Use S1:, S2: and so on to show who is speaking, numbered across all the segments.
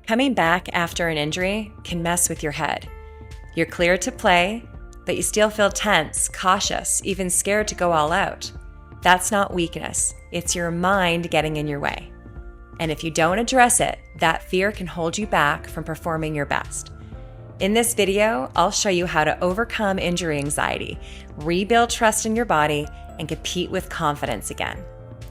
S1: Coming back after an injury can mess with your head. You're cleared to play, but you still feel tense, cautious, even scared to go all out. That's not weakness. It's your mind getting in your way. And if you don't address it, that fear can hold you back from performing your best. In this video, I'll show you how to overcome injury anxiety, rebuild trust in your body, and compete with confidence again.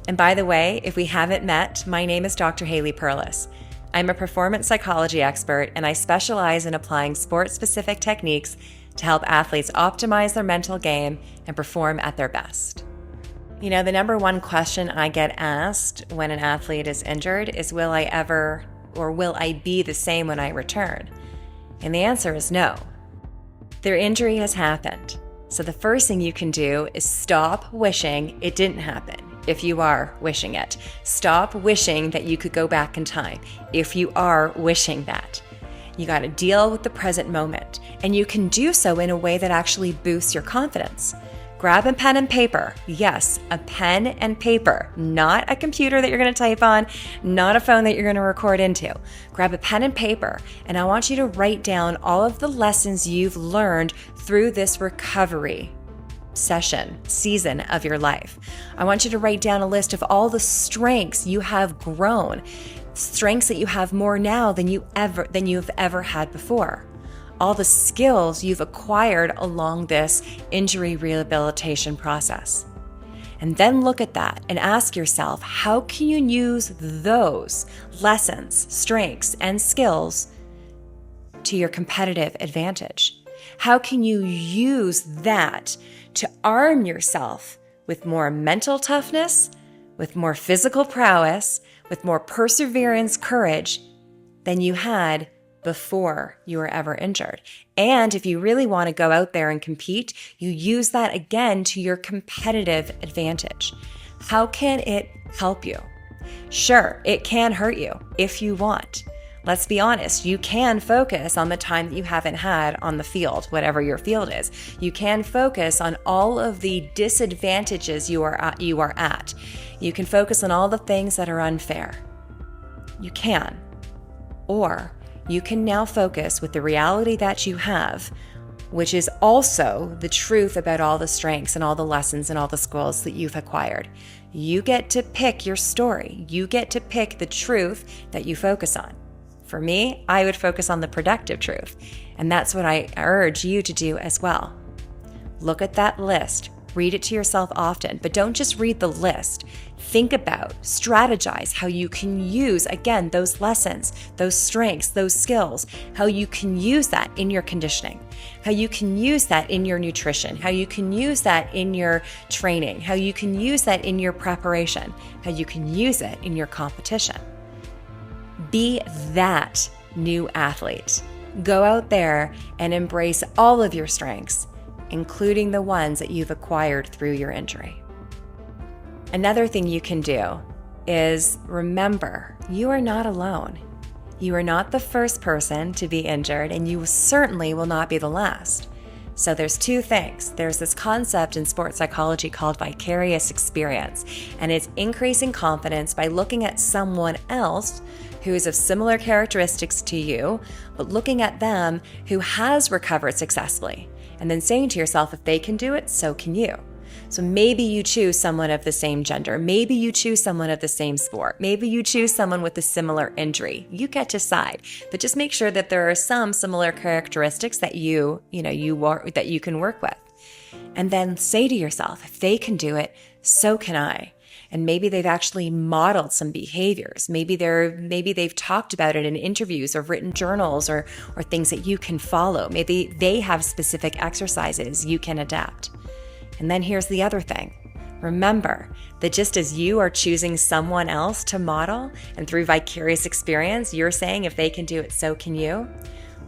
S1: And by the way, if we haven't met, my name is Dr. Haley Perlus. I'm a performance psychology expert, and I specialize in applying sport-specific techniques to help athletes optimize their mental game and perform at their best. You know, the number one question I get asked when an athlete is injured is, will I be the same when I return? And the answer is no. Their injury has happened. So the first thing you can do is stop wishing it didn't happen. If you are wishing it, stop wishing that you could go back in time. If you are wishing that, you got to deal with the present moment, and you can do so in a way that actually boosts your confidence. Grab a pen and paper. Yes, a pen and paper, not a computer that you're going to type on, not a phone that you're going to record into. Grab a pen and paper, and I want you to write down all of the lessons you've learned through this recovery season of your life. I want you to write down a list of all the strengths you have grown, strengths that you have more now than you've ever had before. All the skills you've acquired along this injury rehabilitation process. And then look at that and ask yourself, how can you use those lessons, strengths, and skills to your competitive advantage? How can you use that to arm yourself with more mental toughness, with more physical prowess, with more perseverance, courage than you had before you were ever injured? And if you really want to go out there and compete, you use that again to your competitive advantage. How can it help you? Sure, it can hurt you if you want. Let's be honest, you can focus on the time that you haven't had on the field, whatever your field is. You can focus on all of the disadvantages you are at. You can focus on all the things that are unfair. You can. Or you can now focus with the reality that you have, which is also the truth about all the strengths and all the lessons and all the skills that you've acquired. You get to pick your story. You get to pick the truth that you focus on. For me, I would focus on the productive truth, and that's what I urge you to do as well. Look at that list, read it to yourself often, but don't just read the list. Think about, strategize how you can use, again, those lessons, those strengths, those skills, how you can use that in your conditioning, how you can use that in your nutrition, how you can use that in your training, how you can use that in your preparation, how you can use it in your competition. Be that new athlete. Go out there and embrace all of your strengths, including the ones that you've acquired through your injury. Another thing you can do is remember, you are not alone. You are not the first person to be injured, and you certainly will not be the last. So there's two things. There's this concept in sports psychology called vicarious experience, and it's increasing confidence by looking at someone else who is of similar characteristics to you, but looking at them who has recovered successfully, and then saying to yourself, if they can do it, so can you. So maybe you choose someone of the same gender. Maybe you choose someone of the same sport. Maybe you choose someone with a similar injury. You get to decide, but just make sure that there are some similar characteristics that you can work with. And then say to yourself, if they can do it, so can I. And maybe they've actually modeled some behaviors. Maybe they've talked about it in interviews or written journals or things that you can follow. Maybe they have specific exercises you can adapt. And then here's the other thing. Remember that just as you are choosing someone else to model, and through vicarious experience, you're saying if they can do it, so can you.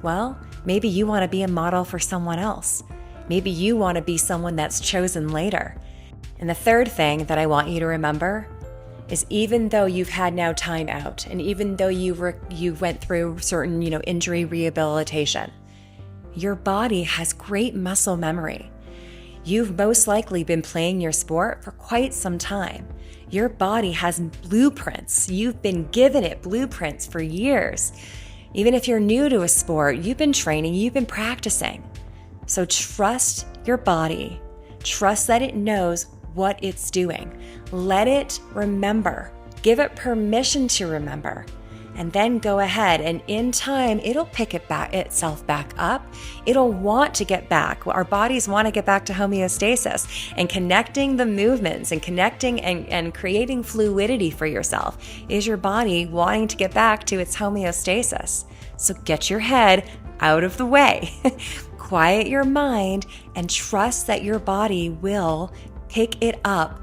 S1: Well, maybe you want to be a model for someone else. Maybe you want to be someone that's chosen later. And the third thing that I want you to remember is, even though you've had now time out, and even though you went through certain, injury rehabilitation, your body has great muscle memory. You've most likely been playing your sport for quite some time. Your body has blueprints. You've been given it blueprints for years. Even if you're new to a sport, you've been training, you've been practicing. So trust your body. Trust that it knows what it's doing. Let it remember. Give it permission to remember. And then go ahead, and in time, it'll pick itself back up. It'll want to get back. Our bodies want to get back to homeostasis, and connecting the movements and connecting and creating fluidity for yourself is your body wanting to get back to its homeostasis. So get your head out of the way, quiet your mind, and trust that your body will pick it up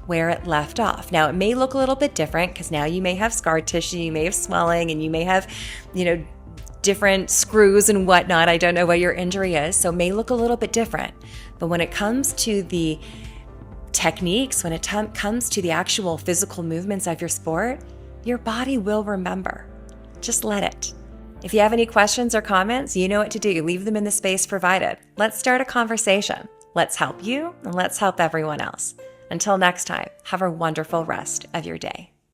S1: where it left off. Now, it may look a little bit different because now you may have scar tissue, you may have swelling, and you may have, different screws and whatnot. I don't know what your injury is, so it may look a little bit different. But when it comes to the techniques, when it comes to the actual physical movements of your sport, your body will remember. Just let it. If you have any questions or comments, you know what to do. Leave them in the space provided. Let's start a conversation. Let's help you, and let's help everyone else. Until next time, have a wonderful rest of your day.